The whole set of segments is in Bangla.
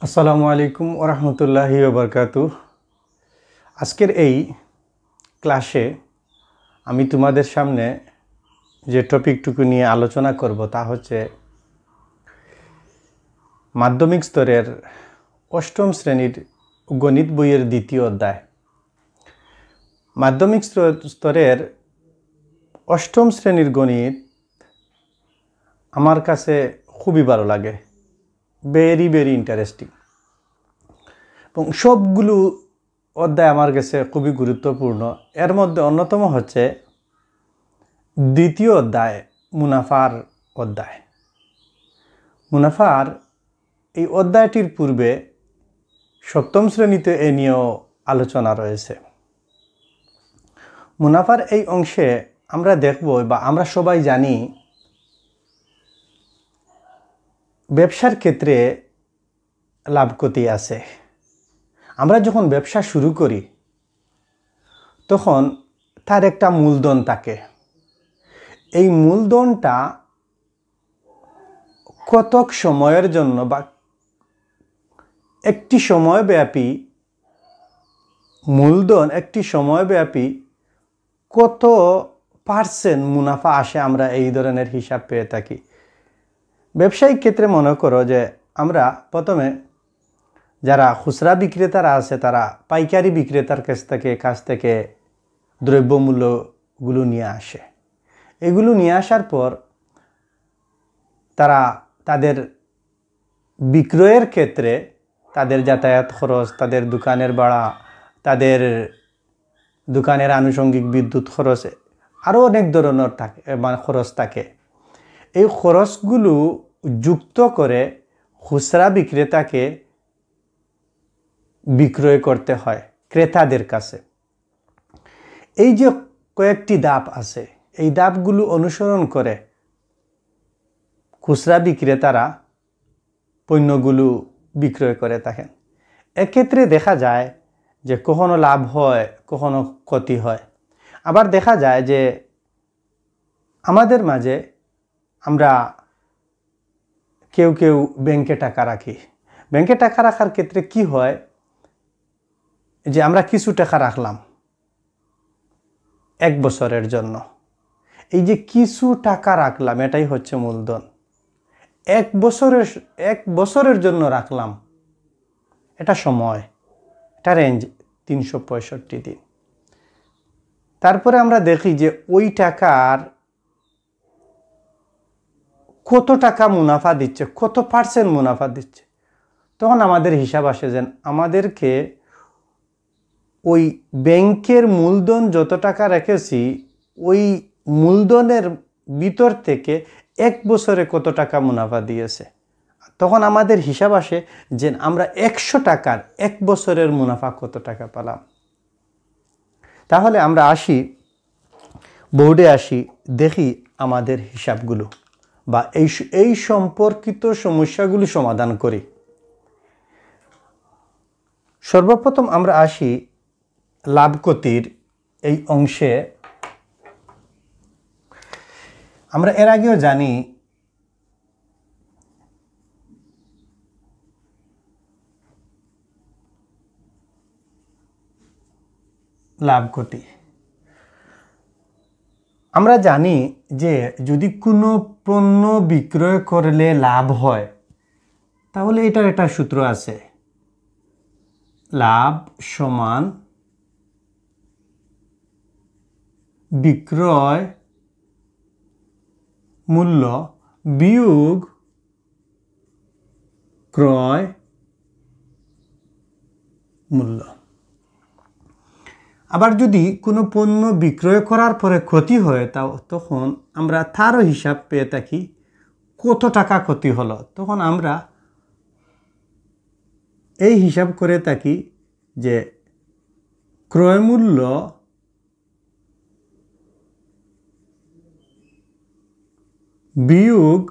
আসসালামু আলাইকুম ওয়া রাহমাতুল্লাহি ওয়া বারাকাতুহু। আজকের এই ক্লাসে আমি তোমাদের সামনে যে টপিকটুকু নিয়ে আলোচনা করব তা হচ্ছে মাধ্যমিক স্তরের অষ্টম শ্রেণীর গণিত বইয়ের দ্বিতীয় অধ্যায়। মাধ্যমিক স্তরের অষ্টম শ্রেণীর গণিত আমার কাছে খুবই ভালো লাগে, ভেরি ইন্টারেস্টিং, এবং সবগুলো অধ্যায় আমার কাছে খুবই গুরুত্বপূর্ণ। এর মধ্যে অন্যতম হচ্ছে দ্বিতীয় অধ্যায়, মুনাফার অধ্যায়। মুনাফার এই অধ্যায়টির পূর্বে সপ্তম শ্রেণীতে এ নিয়েও আলোচনা রয়েছে। মুনাফার এই অংশে আমরা দেখব বা আমরা সবাই জানি ব্যবসার ক্ষেত্রে লাভ ক্ষতি আছে। আমরা যখন ব্যবসা শুরু করি তখন তার একটা মূলধন থাকে। এই মূলধনটা কতক সময়ের জন্য বা একটি সময়ব্যাপী মূলধন, একটি সময়ব্যাপী কত পার্সেন্ট মুনাফা আসে, আমরা এই ধরনের হিসাব পেয়ে থাকি। ব্যবসায়িক ক্ষেত্রে মনে করো যে আমরা প্রথমে যারা খুচরা বিক্রেতারা আছে তারা পাইকারি বিক্রেতার কাছ থেকে দ্রব্যমূল্যগুলো নিয়ে আসে। এগুলো নিয়ে আসার পর তারা তাদের বিক্রয়ের ক্ষেত্রে তাদের যাতায়াত খরচ, তাদের দোকানের ভাড়া, তাদের দোকানের আনুষঙ্গিক বিদ্যুৎ খরচ, আরও অনেক ধরনের খরচ থাকে। এই খরচগুলো যুক্ত করে খুচরা বিক্রেতাকে বিক্রয় করতে হয় ক্রেতাদের কাছে। এই যে কয়েকটি ধাপ আছে, এই ধাপগুলো অনুসরণ করে খুচরা বিক্রেতারা পণ্যগুলো বিক্রয় করে থাকেন। এক্ষেত্রে দেখা যায় যে কখনো লাভ হয়, কখনো ক্ষতি হয়। আবার দেখা যায় যে আমাদের মাঝে আমরা কেউ ব্যাংকে টাকা রাখি। ব্যাংকে টাকা রাখার ক্ষেত্রে কি হয় যে আমরা কিছু টাকা রাখলাম 1 বছরের জন্য। এই যে কিছু টাকা রাখলাম এটাই হচ্ছে মূলধন। 1 বছরের জন্য রাখলাম, এটা সময়, এটা রেঞ্জ 365 দিন। তারপরে আমরা দেখি যে ওই টাকার কত টাকা মুনাফা দিচ্ছে, কত পার্সেন্ট মুনাফা দিচ্ছে। তখন আমাদের হিসাব আসে যে আমাদেরকে ওই ব্যাংকের মূলধন যত টাকা রেখেছি ওই মূলধনের ভিতর থেকে 1 বছরে কত টাকা মুনাফা দিয়েছে। তখন আমাদের হিসাব আসে যে আমরা 100 টাকার 1 বছরের মুনাফা কত টাকা পেলাম। তাহলে আমরা বোর্ডে আসি, দেখি আমাদের হিসাবগুলো বা এই সম্পর্কিত সমস্যাগুলো সমাধান করি। সর্বপ্রথম আমরা আসি লাভ ক্ষতির এই অংশে। আমরা এর আগেও জানি লাভ ক্ষতি। আমরা জানি যে যদি কোনো পণ্য বিক্রয় করলে লাভ হয় তাহলে এটার একটা সূত্র আছে, লাভ সমান বিক্রয় মূল্য বিয়োগ ক্রয় মূল্য। আবার যদি কোনো পণ্য বিক্রয় করার পরে ক্ষতি হয় তখন আমরা তারও হিসাব পেয়ে থাকি, কত টাকা ক্ষতি হলো। তখন আমরা এই হিসাব করে থাকি যে ক্রয় মূল্য বিয়োগ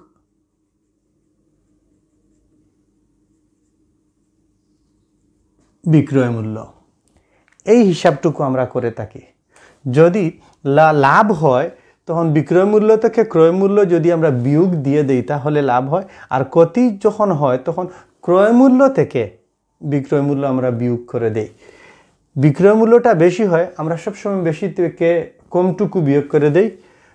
বিক্রয় মূল্য। এই হিসাবটুকু আমরা করে থাকি। যদি লাভ হয় তখন বিক্রয় মূল্য থেকে ক্রয় মূল্য যদি আমরা বিয়োগ দিয়ে দেই তাহলে লাভ হয়। আর ক্ষতি যখন হয় তখন ক্রয় মূল্য থেকে বিক্রয় মূল্য আমরা বিয়োগ করে দেই। বিক্রয় মূল্যটা বেশি হয়, আমরা সবসময় বেশি থেকে কমটুকু বিয়োগ করে দেই।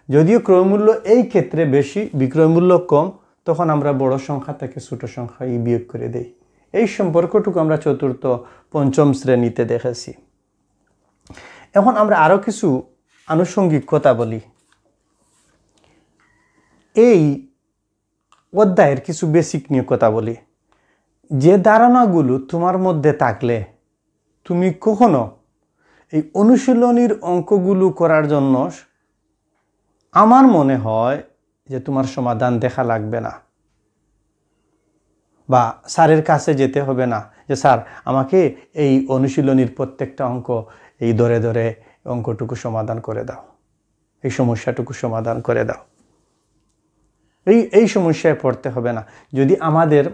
যদিও ক্রয় মূল্য এই ক্ষেত্রে বেশি, বিক্রয় মূল্য কম, তখন আমরা বড় সংখ্যা থেকে ছোট সংখ্যা বিয়োগ করে দেই। এই সম্পর্কটুকু আমরা চতুর্থ পঞ্চম শ্রেণীতে দেখেছি। এখন আমরা আরও কিছু আনুষঙ্গিক কথা বলি। এই অধ্যায়ের কিছু বেসিক নিয়ে কথা বলি। যে ধারণাগুলো তোমার মধ্যে থাকলে তুমি কখনো এই অনুশীলনীর অঙ্কগুলো করার জন্য আমার মনে হয় যে তোমার সমাধান দেখা লাগবে না, বা স্যারের কাছে যেতে হবে না যে স্যার আমাকে এই অনুশীলনীর প্রত্যেকটা অঙ্ক এই ধরে ধরে অঙ্কটুকু সমাধান করে দাও, এই সমস্যাটুকু সমাধান করে দাও। এই সমস্যায় পড়তে হবে না যদি আমাদের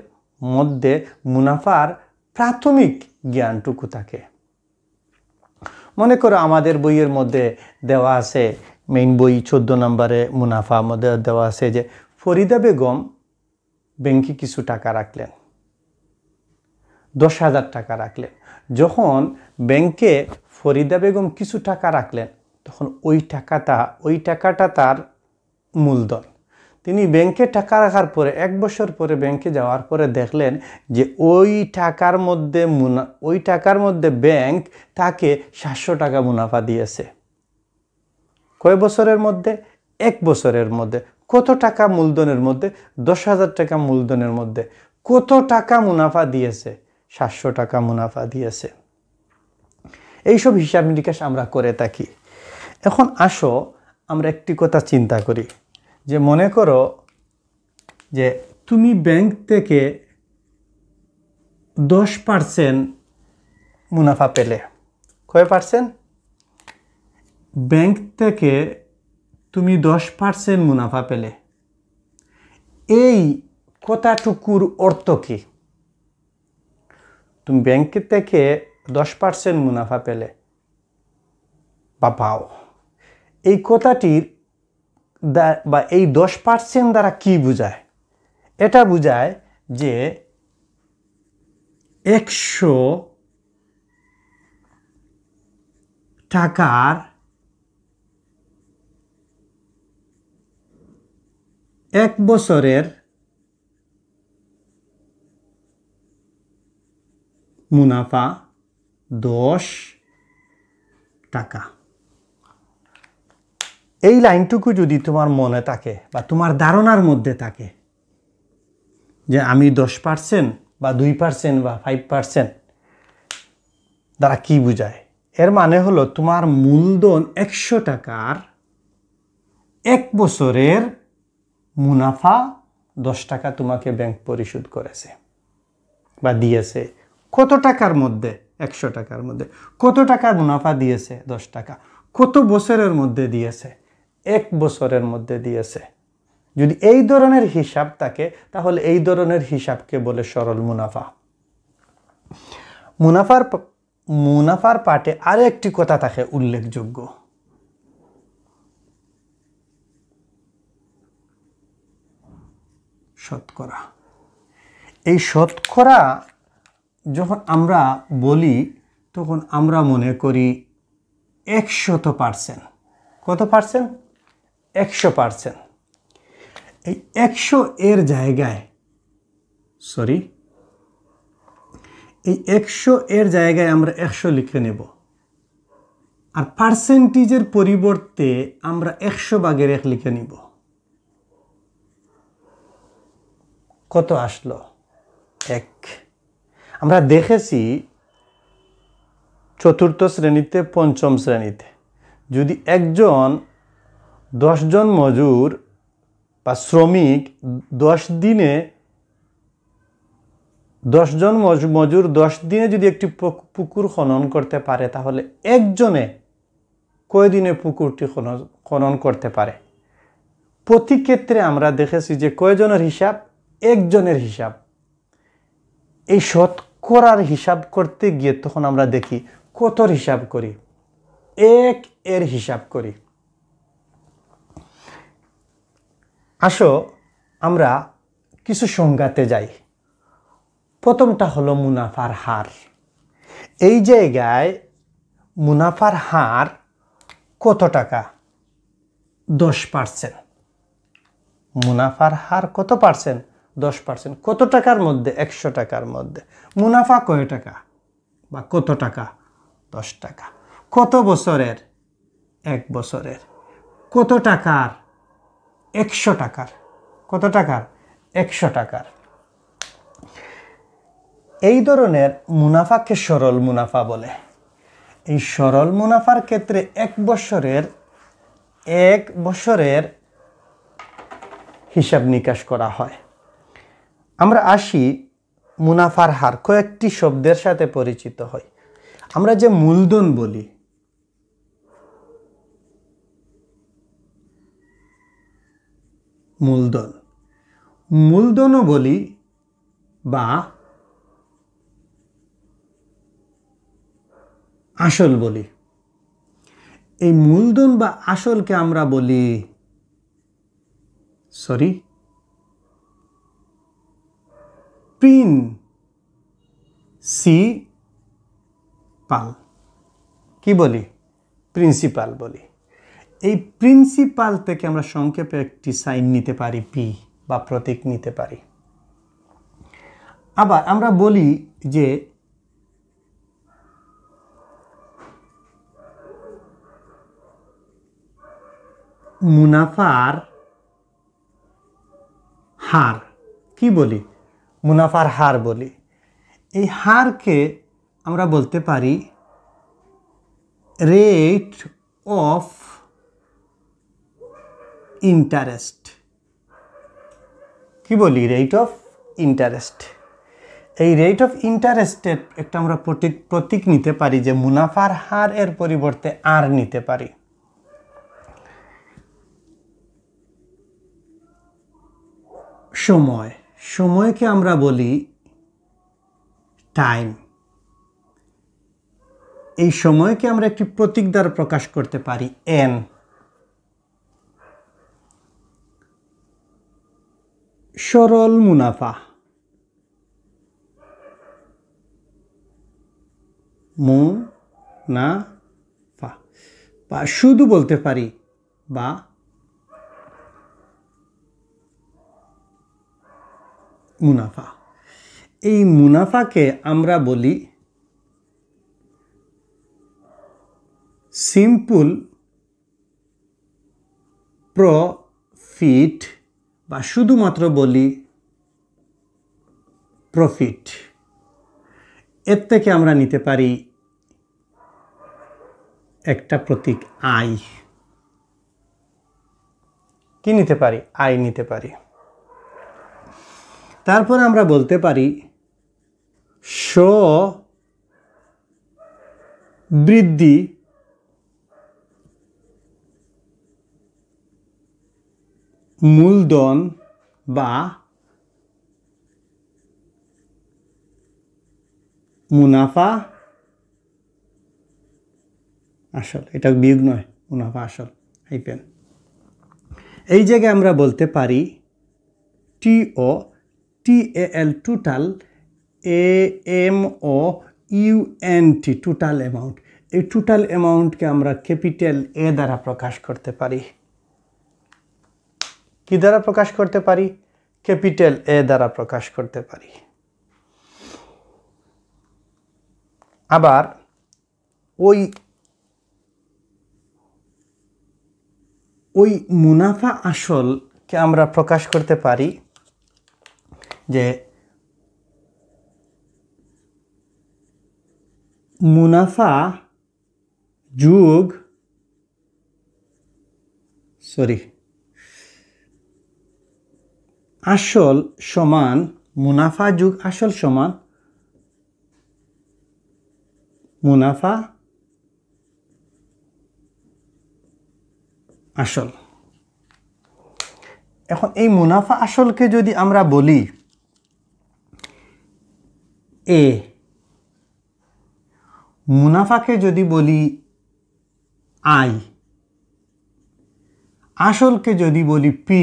মধ্যে মুনাফার প্রাথমিক জ্ঞানটুকু থাকে। মনে করো আমাদের বইয়ের মধ্যে দেওয়া আছে, মেইন বই 14 নম্বরে মুনাফা মধ্যে দেওয়া আছে যে ফরিদা বেগম ব্যাংকে কিছু টাকা রাখলেন, 10,000 টাকা রাখলেন। যখন ব্যাংকে ফরিদা বেগম কিছু টাকা রাখলেন, তখন ওই টাকাটা তার মূলধন। তিনি ব্যাংকে টাকা রাখার পরে 1 বছর পরে ব্যাংকে যাওয়ার পরে দেখলেন যে ওই টাকার মধ্যে ব্যাংক তাকে 700 টাকা মুনাফা দিয়েছে। কয় বছরের মধ্যে? 1 বছরের মধ্যে। কত টাকা মূলধনের মধ্যে? 10,000 টাকা মূলধনের মধ্যে কত টাকা মুনাফা দিয়েছে? 700 টাকা মুনাফা দিয়েছে। এইসব হিসাব নিকাশ আমরা করে থাকি। এখন আসো আমরা একটি কথা চিন্তা করি যে মনে করো যে তুমি ব্যাংক থেকে 10% মুনাফা পেলে। কয় পার্সেন্ট? ব্যাংক থেকে তুমি 10% মুনাফা পেলে। এই কথাটুকুর অর্থ কি? তুমি ব্যাংক থেকে 10% মুনাফা পেলে বা পাও, এই কথাটির বা এই 10% দ্বারা কি বোঝায়? এটা বোঝায় যে 100 টাকার 1 বছরের মুনাফা 10 টাকা। এই লাইনটুকু যদি তোমার মনে থাকে বা তোমার ধারণার মধ্যে থাকে যে আমি 10% বা 2% বা 5% দ্বারা কি বোঝায়, এর মানে হলো তোমার মূলধন 100 টাকার 1 বছরের মুনাফা 10 টাকা তোমাকে ব্যাংক পরিশোধ করেছে বা দিয়েছে। কত টাকার মধ্যে? 100 টাকার মধ্যে। কত টাকার মুনাফা দিয়েছে? 10 টাকা। কত বছরের মধ্যে দিয়েছে? 1 বছরের মধ্যে দিয়েছে। যদি এই ধরনের হিসাব থাকে তাহলে এই ধরনের হিসাবকে বলে সরল মুনাফা। মুনাফার পাটে আরো একটি কথা থাকে উল্লেখযোগ্য। শতকরা। এই শতকরা যখন আমরা বলি তখন আমরা মনে করি 100%। কত পার্সেন্ট? 100%। এই 100 এর জায়গায় এই 100 এর জায়গায় আমরা 100 লিখে নেব, আর পার্সেন্টেজের পরিবর্তে আমরা 100/1 লিখে নিব। কত আসলো? 1। আমরা দেখেছি 4th শ্রেণীতে 5ম শ্রেণীতে যদি একজন 10 জন মজুর বা শ্রমিক 10 দিনে 10 জন মজুর 10 দিনে যদি একটি পুকুর খনন করতে পারে, তাহলে একজনে কয় দিনে পুকুরটি খনন করতে পারে? প্রতি ক্ষেত্রে আমরা দেখেছি যে কয়জনের হিসাব? একজনের হিসাব। এই শতকরার হিসাব করতে গিয়ে তখন আমরা দেখি কতর হিসাব করি? 1 এর হিসাব করি। আসো আমরা কিছু সংজ্ঞাতে যাই। প্রথমটা হলো মুনাফার হার। এই জায়গায় মুনাফার হার কত টাকা? 10%। মুনাফার হার কত পার্সেন্ট? 10%। কত টাকার মধ্যে? 100 টাকার মধ্যে। মুনাফা কয় টাকা বা কত টাকা? 10 টাকা। কত বছরের? 1 বছরের। কত টাকার? 100 টাকার। কত টাকার? 100 টাকার। এই ধরনের মুনাফাকে সরল মুনাফা বলে। এই সরল মুনাফার ক্ষেত্রে 1 বছরের হিসাব নিকাশ করা হয়। আমরা আসি মুনাফার হার, কয়েকটি শব্দের সাথে পরিচিত হই। আমরা যে মূলধন বলি, মূলধনও বলি বা আসল বলি। এই মূলধন বা আসলকে আমরা বলি প্রিন্সিপাল। কি বলি? প্রিন্সিপাল বলি। এই প্রিন্সিপাল থেকে আমরা সংক্ষেপে একটি সাইন নিতে পারি, পি বা প্রতীক নিতে পারি। আবার আমরা বলি যে মুনাফার হার। কি বলি? মুনাফার হার বলি। এই হারকে আমরা বলতে পারি রেট অফ ইন্টারেস্ট। কি বলি? Rate of interest. এই রেট অফ ইন্টারেস্টের একটা আমরা প্রতীক নিতে পারি, যে মুনাফার হার এর পরিবর্তে আর নিতে পারি। সময়কে আমরা বলি টাইম। এই সময়কে আমরা একটি প্রতীক দ্বারা প্রকাশ করতে পারি, এন। সরল মুনাফা, মুনাফা, বা শুধু বলতে পারি বা মুনাফা। এই মুনাফাকে আমরা বলি সিম্পল প্রফিট বা শুধুমাত্র বলি প্রফিট। এর থেকে আমরা নিতে পারি একটা প্রতীক আই। কি নিতে পারি? আই নিতে পারি। তারপর আমরা বলতে পারি বৃদ্ধি মূলধন বা মুনাফা আসল। এটা বিয়োগ নয়, মুনাফা আসল, হাইফেন। এই জায়গায় আমরা বলতে পারি TAL total, AMOUNT total amount. এই টোটাল অ্যামাউন্টকে আমরা ক্যাপিটাল এ দ্বারা প্রকাশ করতে পারি। কি দ্বারা প্রকাশ করতে পারি? ক্যাপিটাল এ দ্বারা প্রকাশ করতে পারি। আবার ওই মুনাফা আসলকে আমরা প্রকাশ করতে পারি যে মুনাফা যোগ আসল সমান, মুনাফা যোগ আসল সমান মুনাফা আসল। এখন এই মুনাফা আসলকে যদি আমরা বলি এ, মুনাফাকে যদি বলি আই, আসলকে যদি বলি পি,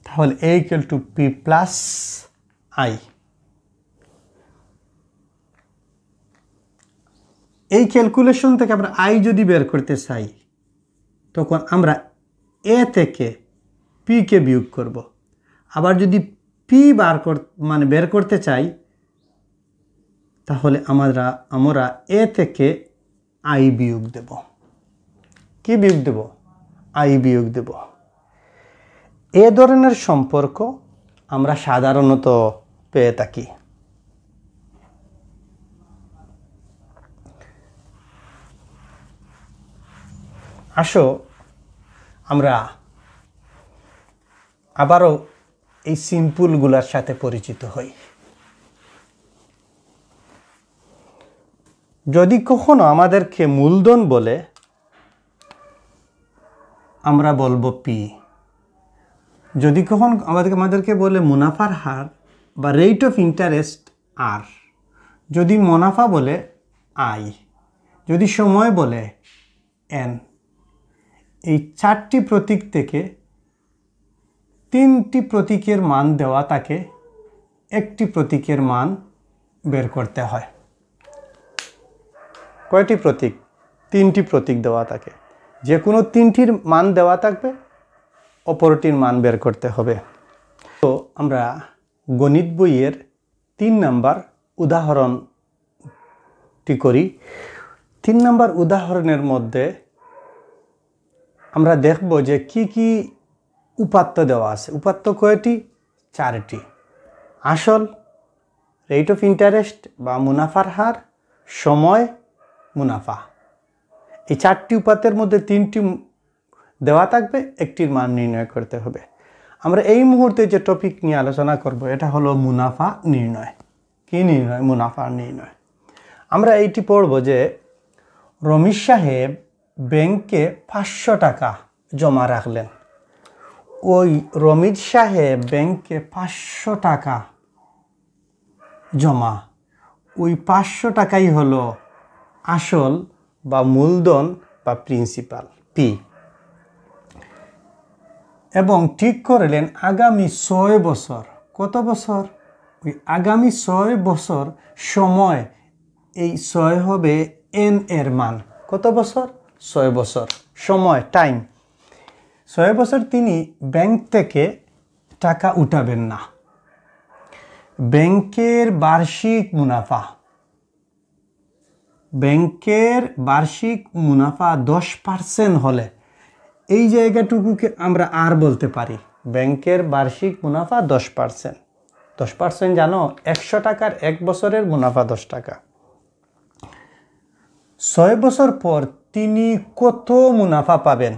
তাহলে A = P + I। এই ক্যালকুলেশন থেকে আমরা আই যদি বের করতে চাই তখন আমরা এ থেকে পি কে বিয়োগ করব। আবার যদি পি বের করতে চাই তাহলে আমরা এ থেকে আই বিয়োগ দেব। কি বিয়োগ দেব? আই বিয়োগ দেব। এ ধরনের সম্পর্ক আমরা সাধারণত পেয়ে থাকি। আসো আমরা আবারও এই সিম্পলগুলোর সাথে পরিচিত হই। যদি কখনো আমাদেরকে মূলধন বলে আমরা বলবো পি। যদি কখনো আমাদেরকে বলে মুনাফার হার বা রেট অফ ইন্টারেস্ট আর, যদি মুনাফা বলে আই, যদি সময় বলে এন। এই 4টি প্রতীক থেকে 3টি প্রতীকের মান দেওয়া থাকে, একটি প্রতীকের মান বের করতে হয়। কয়টি প্রতীক? 3টি প্রতীক দেওয়া থাকে। যে কোনো 3টির মান দেওয়া থাকবে, অপরটির মান বের করতে হবে। তো আমরা গণিত বইয়ের 3 নাম্বার উদাহরণটি করি। 3 নাম্বার উদাহরণের মধ্যে আমরা দেখব যে কি কি উপাত্ত দেওয়া আছে। উপাত্ত কয়টি? 4টি। আসল, রেট অফ ইন্টারেস্ট বা মুনাফার হার, সময়, মুনাফা। এই 4টি উপাত্তের মধ্যে 3টি দেওয়া থাকবে, একটির মান নির্ণয় করতে হবে। আমরা এই মুহূর্তে যে টপিক নিয়ে আলোচনা করব এটা হলো মুনাফা নির্ণয়। কি নির্ণয়? মুনাফা নির্ণয়। আমরা এইটি পড়ব যে রমেশ সাহেব ব্যাংকে 500 টাকা জমা রাখলেন। ওই রমেশ সাহেব ব্যাংকে 500 টাকা জমা, ওই 500 টাকাই হলো আসল বা মূলধন বা প্রিন্সিপাল পি। এবং ঠিক করলেন আগামী 6 বছর। কত বছর? ওই আগামী 6 বছর সময়, এই 6 হবে এন এর মান। কত বছর? 6 বছর। সময়, টাইম। 6 বছর তিনি ব্যাংক থেকে টাকা উঠাবেন না। ব্যাংকের বার্ষিক মুনাফা, ব্যাংকের বার্ষিক মুনাফা 10% হলে এই জায়গাটুকুকে আমরা আর বলতে পারি। ব্যাংকের বার্ষিক মুনাফা 10%। 10% জানো? 100 টাকার 1 বছরের মুনাফা 10 টাকা। 6 বছর পর তিনি কত মুনাফা পাবেন?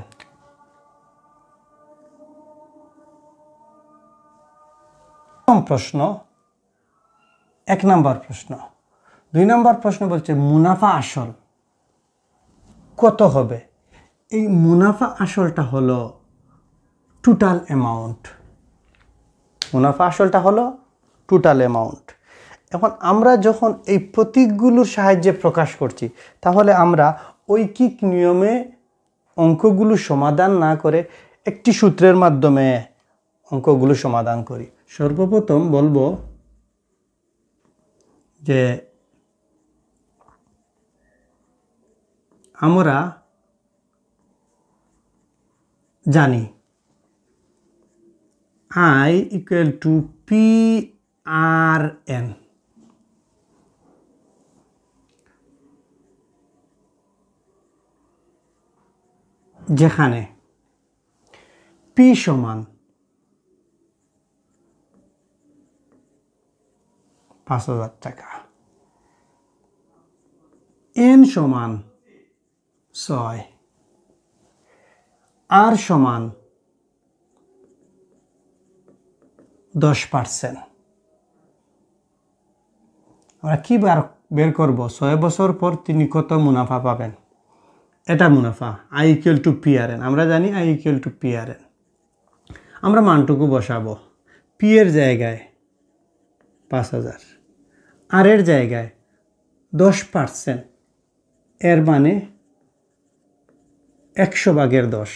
প্রশ্ন 1 নম্বর প্রশ্ন। 2 নম্বর প্রশ্ন বলছে মুনাফা আসল কত হবে? এই মুনাফা আসলটা হলো টোটাল অ্যামাউন্ট। মুনাফা আসলটা হলো টোটাল অ্যামাউন্ট। এখন আমরা যখন এই প্রতীকগুলোর সাহায্যে প্রকাশ করছি তাহলে আমরা ঐকিক নিয়মে অঙ্কগুলো সমাধান না করে একটি সূত্রের মাধ্যমে অঙ্কগুলো সমাধান করি। সর্বপ্রথম বলবো যে আমরা জানি I equal to PRN। যেখানে P সমান 5,000 টাকা, N সমান 6, R সমান 10%। আমরা কি বের করব? 6 বছর পর তিনি কত মুনাফা পাবেন, এটা মুনাফা। I equal to PRN। আমরা জানি I equal to PRN। আমরা মানটুকু বসাবো। P এর জায়গায় 5,000, R এর জায়গায় 10%, এর মানে 100/10।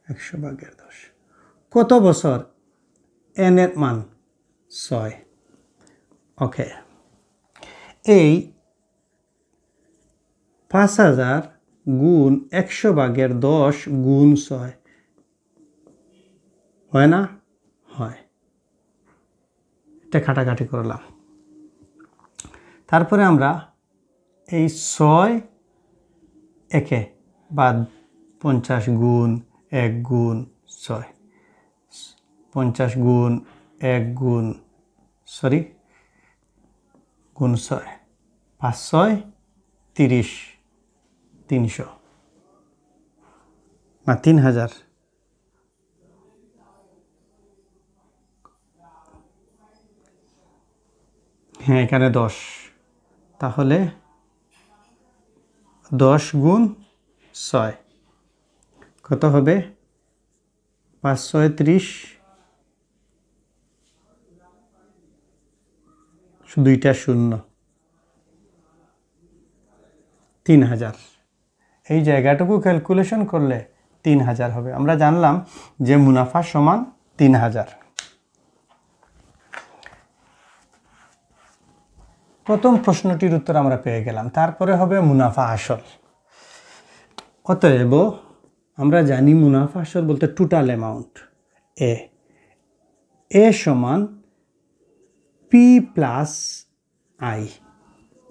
100/10 কত বছর? N এর মান 6। ওকে, এই 5000 গুণ 100/10 গুণ 6 হয় না? হয়। এটা কাটাকাটি করলাম। তারপরে আমরা এই 6 একে বাদ 50 গুণ 1 গুণ 6, 50 গুণ 1 গুণ গুণ 6, 5 6 30, 300 না 3000, হ্যাঁ এখানে 10, তাহলে 10 গুণ 6 কত হবে? 5 6 30, দুইটা শূন্য, 3000। এই জায়গাটুকু ক্যালকুলেশন করলে 3000 হবে। আমরা জানলাম যে মুনাফা সমান 3000। প্রথম প্রশ্নটির উত্তর আমরা পেয়ে গেলাম। তারপরে হবে মুনাফা আসল। অতএব আমরা জানি মুনাফা আসল বলতে টোটাল অ্যামাউন্ট এ সমান পি প্লাস আই।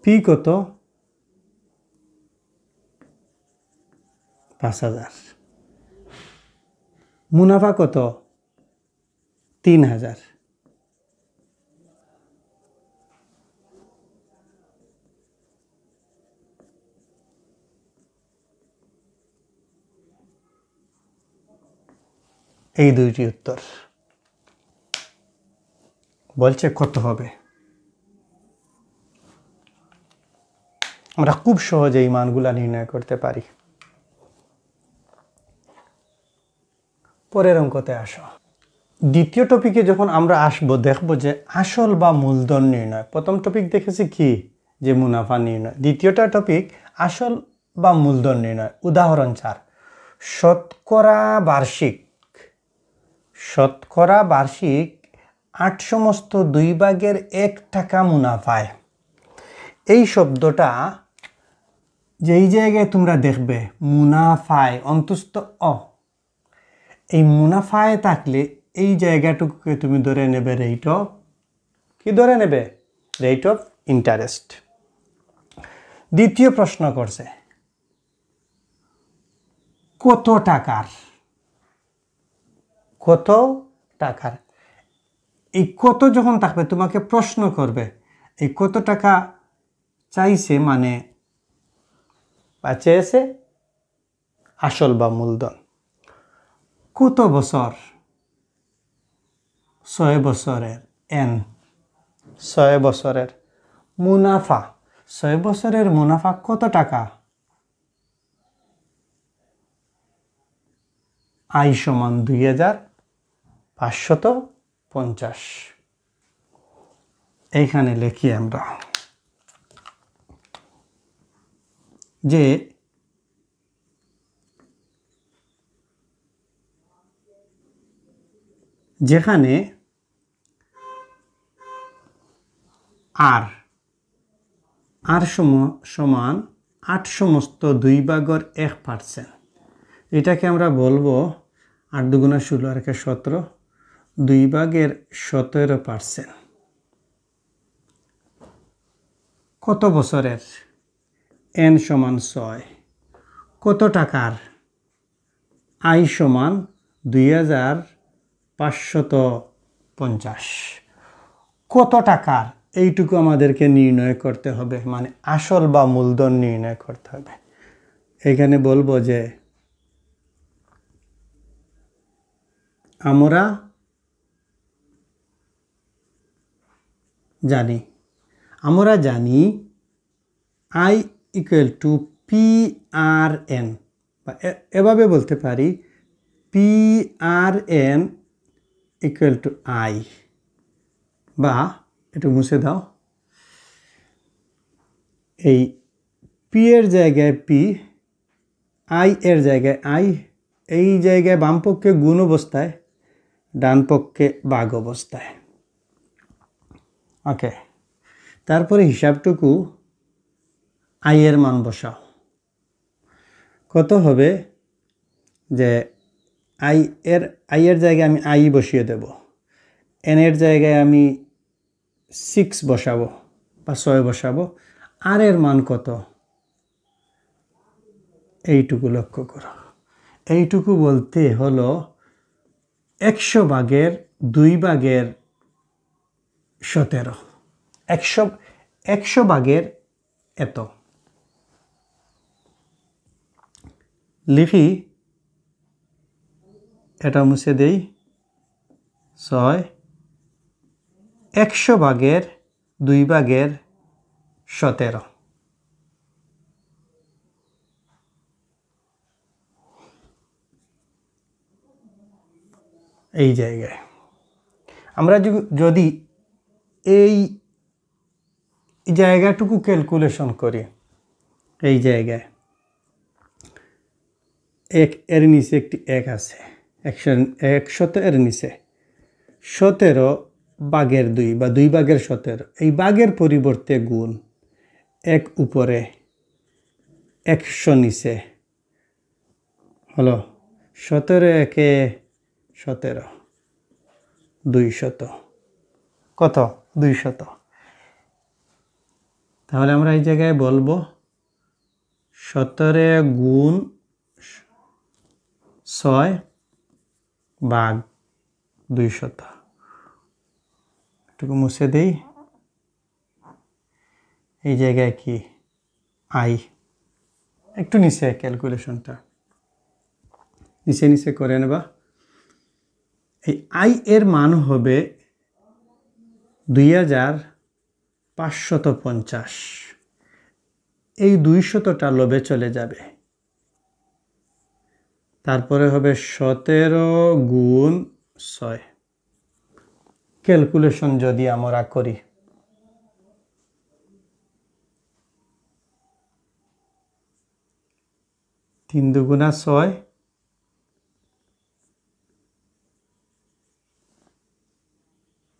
পি কত? 5000। মুনাফা কত? 3000। এই দুইটি উত্তর। বলছে কত হবে। আমরা খুব সহজে এই মানগুলা নির্ণয় করতে পারি। পরের অঙ্কতে আসো। দ্বিতীয় টপিকে যখন আমরা আসব দেখব যে আসল বা মূলধন নির্ণয়। প্রথম টপিক দেখেছি কি, যে মুনাফা নির্ণয়। দ্বিতীয়টা টপিক আসল বা মূলধন নির্ণয়। উদাহরণ 4, শতকরা বার্ষিক 8 সমস্ত 2/1 টাকা মুনাফায়। এই শব্দটা যেই জায়গায় তোমরা দেখবে মুনাফায় অন্তস্থ এই মুনাফায় থাকলে এই জায়গাটুকুকে তুমি ধরে নেবে রেট অফ ইন্টারেস্ট। দ্বিতীয় প্রশ্ন করছে কত টাকার। এই কত যখন থাকবে তোমাকে প্রশ্ন করবে এই কত টাকা চাইছে, মানে বা চেয়েছে আসল বা মূলধন। কত বছর? 6 বছরের এন। 6 বছরের মুনাফা। 6 বছরের মুনাফা কত টাকা? আই সমান 2550। এইখানে লিখি আমরা যে যেখানে আর সমান 8 সমস্ত 2/1%। এটাকে আমরা বলবো 8 দুগুণা 16 আর 17, 2/17%। কত বছরের? এন সমান 6। কত টাকার? আই সমান 2550। কত টাকার? এইটুকু আমাদেরকে নির্ণয় করতে হবে, মানে আসল বা মূলধন নির্ণয় করতে হবে। এখানে বলবো যে আমরা জানি আই ইকুয়াল টু PRN, বা এভাবে বলতে পারি PRN ইকুয়াল টু আই, বা একটু মুছে দাও, এই পি এর জায়গায় পি, আই এর জায়গায় আই, এই জায়গায় বাম পক্ষে গুণ অবস্থায়, ডান পক্ষে ভাগ অবস্থায়। ওকে, তারপরে হিসাবটুকু আয়ের মান বসাও। কত হবে যে আয়ের জায়গায় আমি আই বসিয়ে দেব, এনের জায়গায় আমি 6 বসাবো বা 6 বসাবো। আর এর মান কত, এইটুকু লক্ষ্য করো। এইটুকু বলতে হলো 100 ভাগের 2 ভাগের 17। 100 ভাগের এত লিখি, এটা মুছে দেই। 6 100 ভাগের 2 ভাগের 17। এই জায়গায় আমরা যদি এই জায়গাটুকু ক্যালকুলেশন করি, এই জায়গায় এর নিচে একটি 1 আছে, 100 এর নিচে 17 ভাগের 2 বা 2 ভাগের 17। এই ভাগের পরিবর্তে গুণ, 1 উপরে 100 নিচে হলো 17 একে 17, 200। কত? 200। তাহলে আমরা এই জায়গায় বলবো 17 গুণ 6 ভাগ 200। একটু মুছে দেই। এই জায়গায় কি আই, একটু নিচে ক্যালকুলেশনটা নিচে নিচে করে নেবা। এই আই এর মান হবে 2550। এই 200টা লোভে চলে যাবে। তারপরে হবে 17 গুণ 6। ক্যালকুলেশন যদি আমরা করি, 3 দুগুণা 6,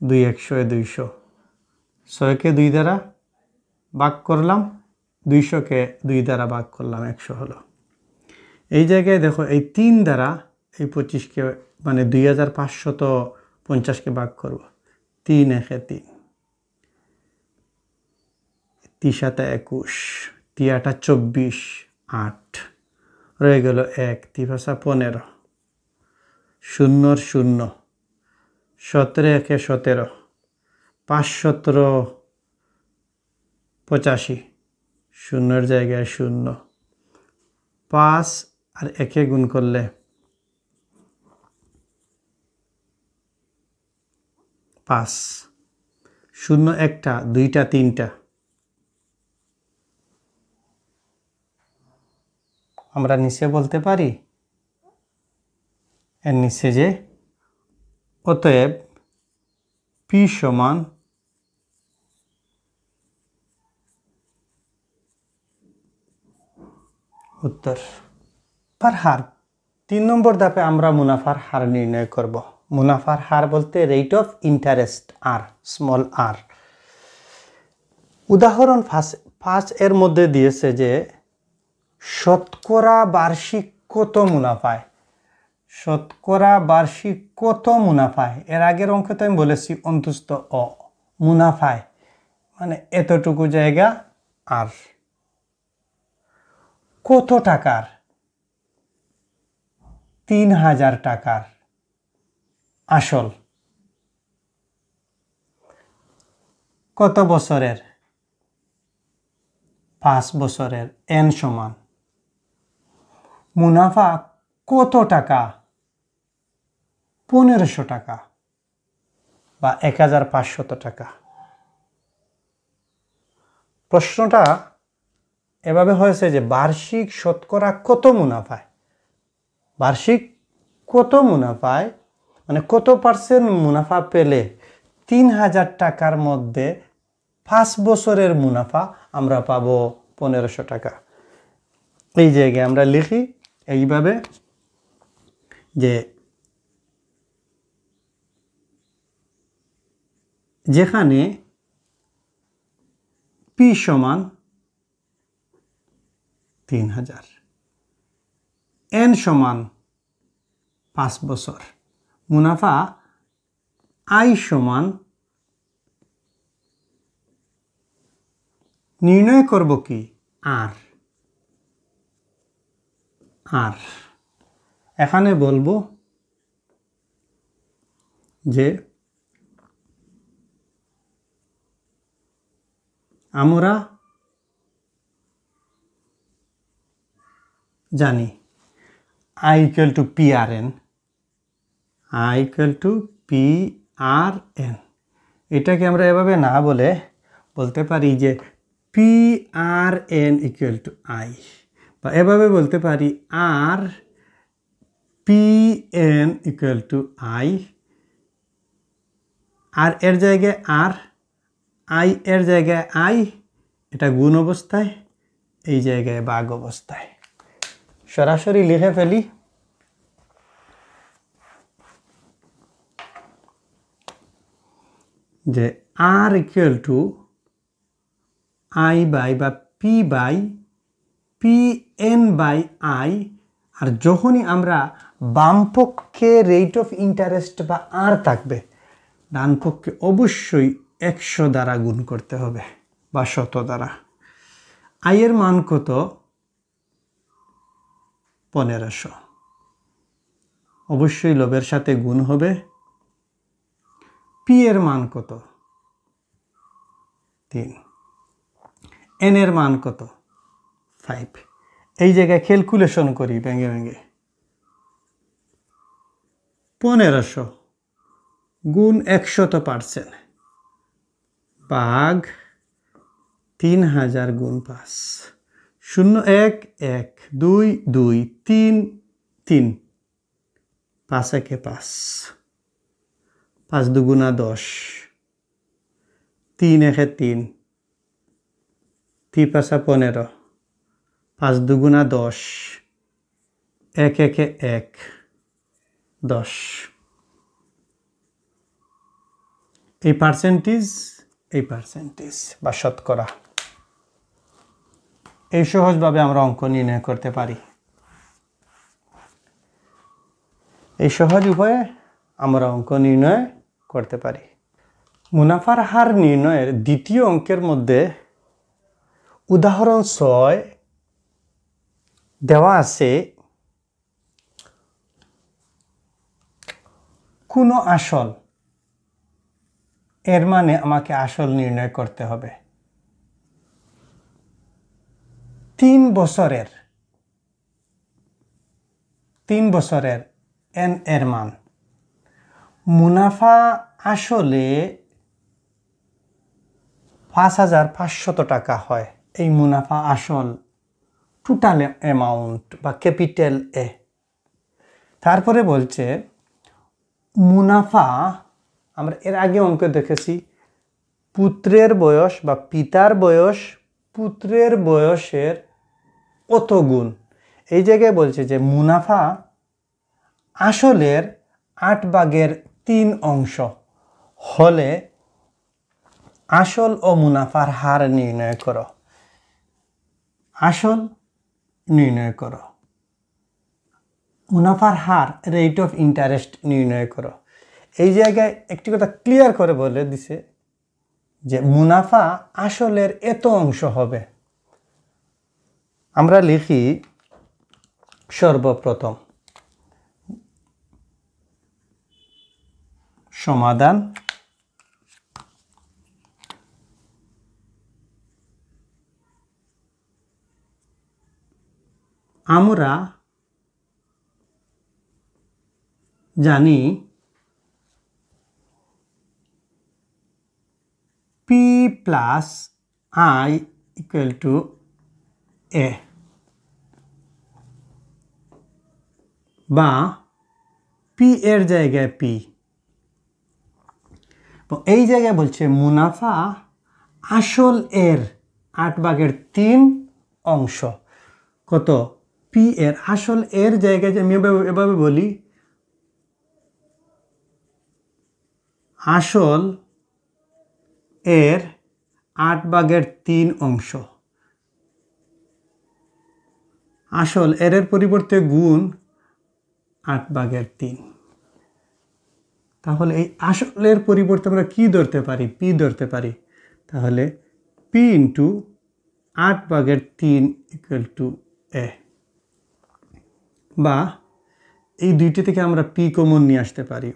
2 100 200। 6কে 2 দ্বারা ভাগ করলাম, 200কে 2 দ্বারা ভাগ করলাম, 100 হলো। এই জায়গায় দেখো এই 3 দ্বারা এই 25কে মানে 2550কে ভাগ করব। 3 1 3, 3 7 21, 3 8 24, 8 রয়ে গেল 1, 3 5 15, 0 0, 17 1 17, 5 17 85, 0 জায়গায় 0, 5 আর 1 গুণ করলে 5, 0 একটা 2টা 3টা। আমরা নিচে বলতে পারি এর নিচে যে অতএব পি সমান উত্তর। হার 3 নম্বর ধাপে আমরা মুনাফার হার নির্ণয় করব। মুনাফার হার বলতে rate of interest R, small r. উদাহরণ 5 এর মধ্যে দিয়েছে যে শতকরা বার্ষিক কত মুনাফায়, শতকরা বার্ষিক কত মুনাফায়। এর আগের অঙ্কে তো আমি বলেছি অন্তস্থ অ, মুনাফায় মানে এতটুকু জায়গা আর। কত টাকার? 3000 টাকার আসল। কত বছরের? 5 বছরের। এন সমান মুনাফা কত টাকা? 1500 টাকা বা 1500 টাকা। প্রশ্নটা এভাবে হয়েছে যে বার্ষিক শতকরা কত মুনাফায়, বার্ষিক কত মুনাফায় মানে কত পার্সেন্ট মুনাফা পেলে 3000 টাকার মধ্যে 5 বছরের মুনাফা আমরা পাবো 1500 টাকা। এই জায়গায় আমরা লিখি এইভাবে যে যেখানে পি সমান 3000, এন সমান 5 বছর, মুনাফা আই সমান নির্ণয় করব কি আর এখানে বলবো যে আমরা জানি I equal to PRN, I equal to PRN, এটাকে আমরা এভাবে না বলতে পারি যে PRN equal to I, বা এভাবে বলতে পারি আর PN equal to I, আর এর জায়গায় আর, I এর জায়গায় I, এটা গুণ অবস্থায়, এই জায়গায় ভাগ অবস্থায়। সরাসরি লিখে ফেলি, যে R equal to I by বা P by P N by I, আর যখনই আমরা বাম পক্ষে রেট অফ ইন্টারেস্ট বা আর থাকবে, ডান পক্ষে অবশ্যই 100 দ্বারা গুণ করতে হবে বা 100 দ্বারা। আই এর মান কত? 1500, অবশ্যই লবের সাথে গুণ হবে। পি এর মান কত? 3, এন এর মান কত? 5। এই জায়গায় ক্যালকুলেশন করি ভেঙে 1500 গুণ 100% ভাগ 3000 গুণ 5, 0 1 1 2 2 3 3, 5 একে 5, 5 দুগুণা 10, 3 একে 3, 3 5 15, 5 দুগুণা 10, 1 একে 1, 10। এই পার্সেন্টেজ বা শতকরা, এই সহজভাবে আমরা অঙ্ক নির্ণয় করতে পারি। এই সহজ উপায়ে আমরা অঙ্ক নির্ণয় করতে পারি। মুনাফার হার নির্ণয়ের দ্বিতীয় অঙ্কের মধ্যে উদাহরণ 6 দেওয়া আছে, কোনো আসল, এর মানে আমাকে আসল নির্ণয় করতে হবে। 3 বছরের এন এর মান, মুনাফা আসলে 5500 টাকা হয়। এই মুনাফা আসল টোটাল অ্যামাউন্ট বা ক্যাপিটাল এ। তারপরে বলছে মুনাফা, আমরা এর আগে অঙ্ক দেখেছি পুত্রের বয়স বা পিতার বয়স পুত্রের বয়সের কত গুণ। এই জায়গায় বলছে যে মুনাফা আসলের 8/3 অংশ হলে আসল ও মুনাফার হার নির্ণয় করো। আসল নির্ণয় করো, মুনাফার হার রেট অফ ইন্টারেস্ট নির্ণয় করো। এই জায়গায় একটি কথা ক্লিয়ার করে বলে দিছে যে মুনাফা আসলের এত অংশ হবে। আমরা লিখি সর্বপ্রথম সমাধান, আমরা জানি P plus I equal to A, বা পি এর জায়গায় পি। এই জায়গায় বলছে মুনাফা আসল এর 8/3 অংশ কত? পি এর আসল এর জায়গায় যে আমি এভাবে বলি, আসল এর 8/3 অংশ। আসল এর পরিবর্তে গুণ 8/3। তাহলে এই আসলের পরিবর্তে আমরা কি ধরতে পারি? পি ধরতে পারি। তাহলে P into 8/3 equal to A. বা এই দুইটি থেকে আমরা পি কমন নিয়ে আসতে পারি।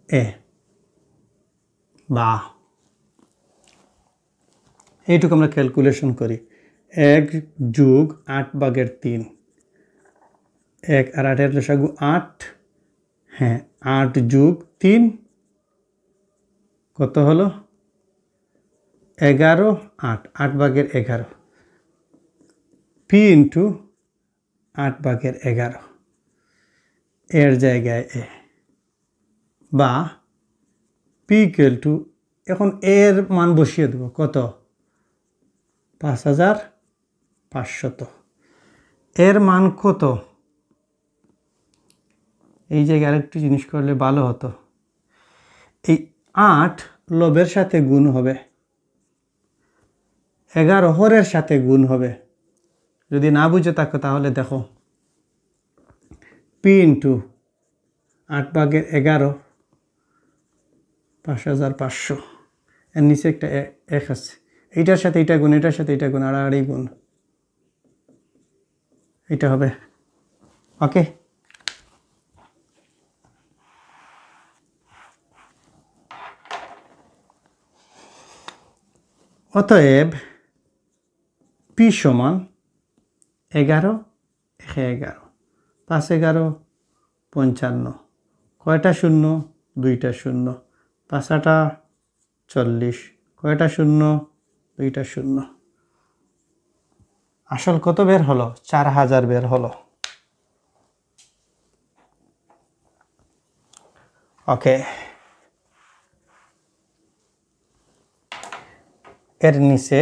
এ বা এইটুকু আমরা ক্যালকুলেশন করি। 1 যোগ 8/3, 1 আর 8 লসাগু 8। হ্যাঁ, 8 যোগ 3 কত হলো? 11। 8/11 পি ইন্টু 8/11 এর জায়গায় এ। বা পি ইকুয়াল টু, এখন এর মান বসিয়ে দেব কত? 5500। এর মান কত? এই জায়গায় আরেকটু জিনিস করলে ভালো হতো। এই 8 লবের সাথে গুণ হবে, 11 হরের সাথে গুণ হবে। যদি না বুঝে থাকো তাহলে দেখো, পি ইন্টু 8/11 5500। এর নিচে একটা 1 আছে, এইটার সাথে এইটা গুণ, এটার সাথে এইটা গুণ, আড়াআড়ি গুণ, এটা হবে। ওকে, অতএব পি সমান 11, 11, 5 11 55। কয়টা শূন্য? 2টা শূন্য। 5 8 40। কয়টা শূন্য? 2টা শূন্য। আসল কত বের হলো? 4000 বের হলো। ওকে, এর নিচে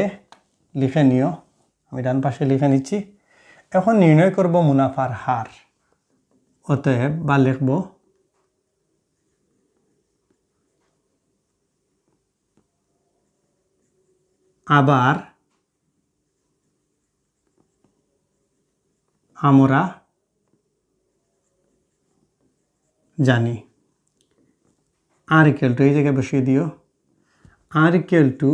লিখে নিও, আমি ডান পাশে লিখে নিচ্ছি। এখন নির্ণয় করব মুনাফার হার। অতএব বা লিখব আবার আমরা জানি আর ইকুয়াল টু, এই জায়গায় বসিয়ে দিও, আর ইকুয়াল টু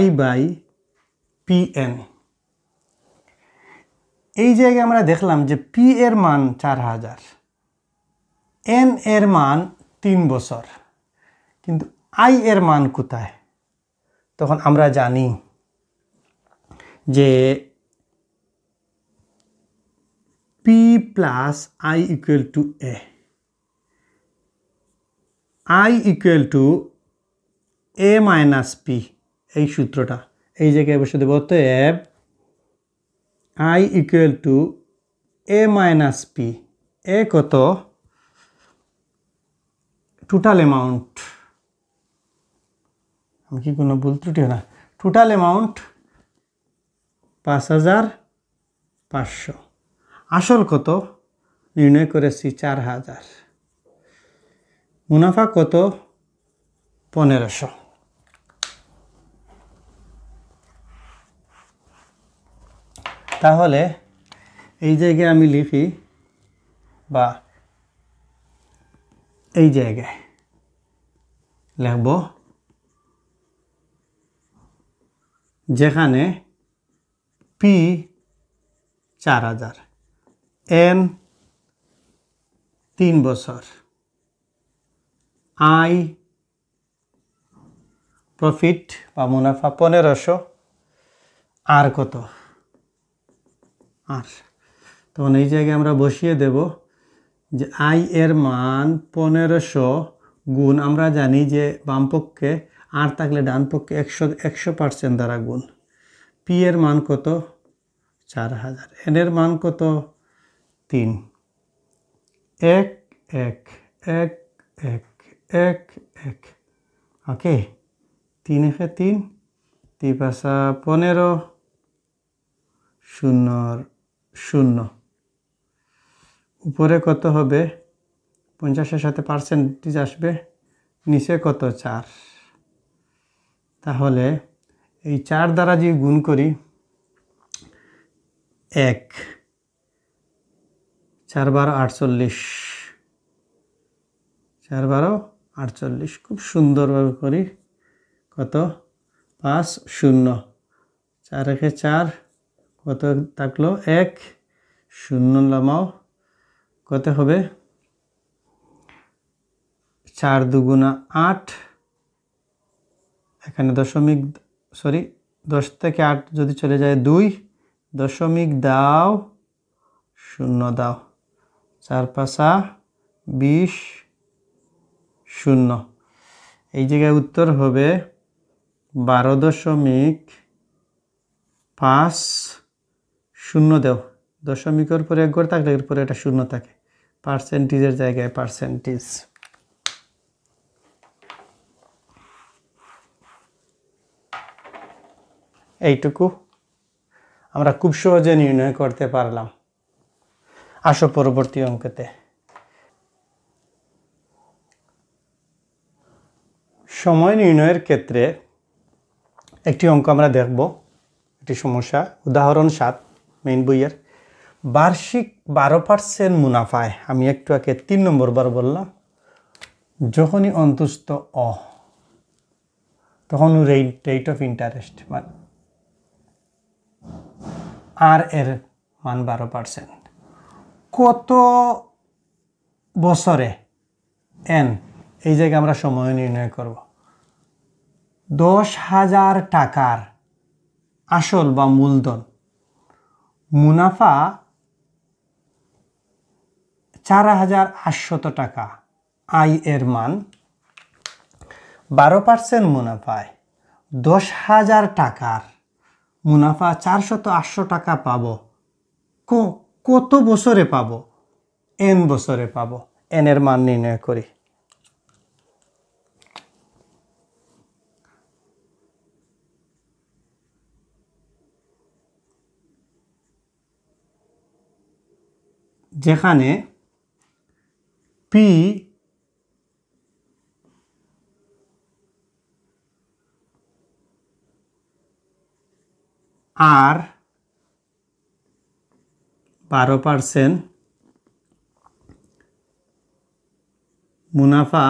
I/PN। এই জায়গায় আমরা দেখলাম যে পি এর মান 4000, এন এর মান 3 বছর, কিন্তু আই এর মান কোথায়? তখন আমরা জানি যে P plus I equal to A. I equal to A minus P, এই সূত্রটা এই জায়গায় বসে দেবো। অতএব I equal to A minus P. A কত? টোটাল অ্যামাউন্ট, আমি কি কোনো ভুল ত্রুটি না? Total amount 5500। আসল কত নির্ণয় করেছি? 4000। মুনাফা কত? 1500। তাহলে এই জায়গায় আমি লিখি, বা এই জায়গায় লিখব, যেখানে পি 4000, এন 3 বছর, আই প্রফিট বা মুনাফা 1500, আর কত? আর তখন এই জায়গায় আমরা বসিয়ে দেব যে আই এর মান 1500 গুণ, আমরা জানি যে বাম পক্ষে আর থাকলে ডান পক্ষে 100% দ্বারা গুণ। পি এর মান কত? 4000। এন এর মান কত? 3। 1 1 1 1 1 1। ওকে, 3 1 3, 3 5 15, 0 0। উপরে কত হবে? 50-এর সাথে পার্সেন্টেজ আসবে, নিচে কত 4, তাহলে এই 4 দ্বারা যদি গুণ করি 1, 4 12 48, 4 12 48, খুব সুন্দরভাবে করি, কত 5 0, 4 একে 4, কত থাকলো 1, 0 নামাও, কত হবে 4 2 8, এখানে দশমিক, সরি 10 থেকে 8 যদি চলে যায় 2, দশমিক দাও 0 দাও, 4 5 20, 0, এই জায়গায় উত্তর হবে 12.50 দেও, দশমিকের পরে 1 ঘর থাকলে এরপরে এটা 0 থাকে, পার্সেন্টেজের জায়গায় পার্সেন্টেজ। এইটুকু আমরা খুব সহজে নির্ণয় করতে পারলাম। আসো পরবর্তী অঙ্কতে। সময় নির্ণয়ের ক্ষেত্রে একটি অঙ্ক আমরা দেখব, একটি সমস্যা, উদাহরণ 7 মেইন বইয়ের। বার্ষিক 12% মুনাফায়, আমি একটু আগে 3 নম্বর বার বললাম, যখনই অন্তস্থ তখন রেট অফ ইন্টারেস্ট মানে আর এর মান 12%, কত বছরে এন, এই জায়গায় আমরা সময় নির্ণয় করব। 10,000 টাকার আসল বা মূলধন, মুনাফা 4,800 টাকা, আয় এর মান 12% মুনাফায় 10,000 টাকার মুনাফা 400 টাকা পাবো, কত বছরে পাবো? এন বছরে পাবো। এন এর মান নির্ণয় করি। যেখানে পি আর 12%, মুনাফা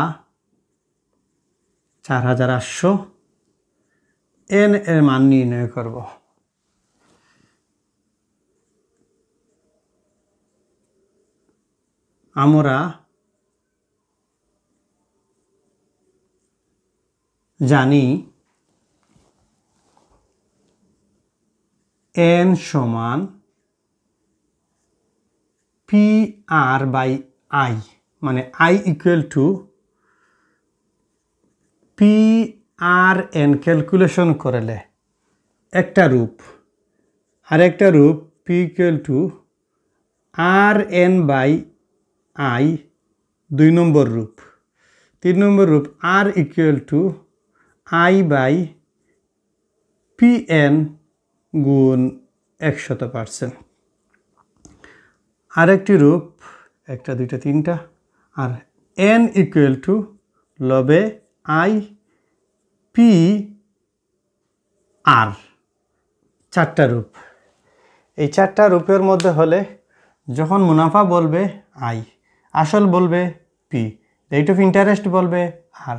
4,800, এন এর মান নির্ণয় করব। আমরা জানি এন সমান পি আর বাই আই, মানে I equal to P R N calculation করলে একটা রূপ, আর একটা রূপ P equal to R N by I, 2 নম্বর রূপ। 3 নম্বর রূপ R equal to I by P N গুণ 100%। আরেকটি রূপ, একটা দুইটা তিনটা, আর এন ইকুয়াল টু লবে আই পি আর, 4টা রূপ। এই 4টা রূপের মধ্যে হলে যখন মুনাফা বলবে আই, আসল বলবে পি, রেট অফ ইন্টারেস্ট বলবে আর,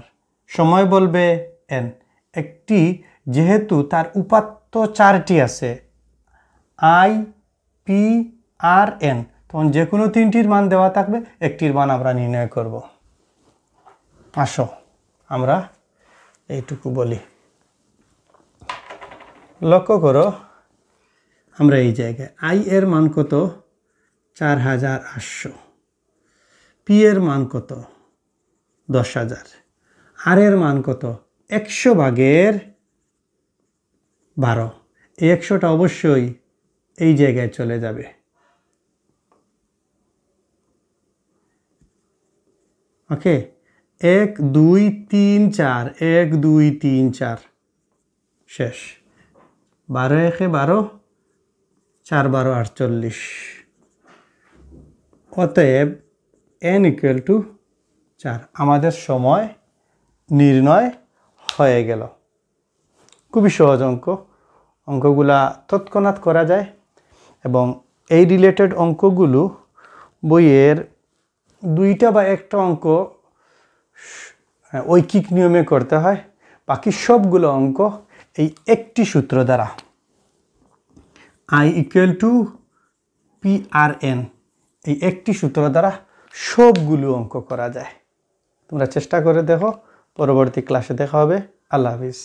সময় বলবে এন। একটি যেহেতু তার উপাত্ত 4টি আছে, আই পি আর এন, তখন যে কোনো 3টির মান দেওয়া থাকবে, একটির মান আমরা নির্ণয় করব। আসো আমরা এইটুকু বলি। লক্ষ্য করো, আমরা এই জায়গায় আই এর মান কত 4,800, পি এর মান কত 10,000, আর এর মান কত 100/12। এই 100টা অবশ্যই এই জায়গায় চলে যাবে। ওকে, 1 2 3 4, 1 2 3 4, শেষ। 12 একে 12, 4 12 48। অতএব n ইকুয়াল টু 4 আমাদের সময় নির্ণয় হয়ে গেল। খুবই সহজ অঙ্ক, অঙ্কগুলা তৎক্ষণাৎ করা যায় এবং এই রিলেটেড অঙ্কগুলো বইয়ের 2টা বা 1টা অঙ্ক ঐকিক নিয়মে করতে হয়, বাকি সবগুলো অঙ্ক এই একটি সূত্র দ্বারা I = PRN এই একটি সূত্র দ্বারা সবগুলো অঙ্ক করা যায়। তোমরা চেষ্টা করে দেখো। পরবর্তী ক্লাসে দেখা হবে। আল্লাহ হাফিজ।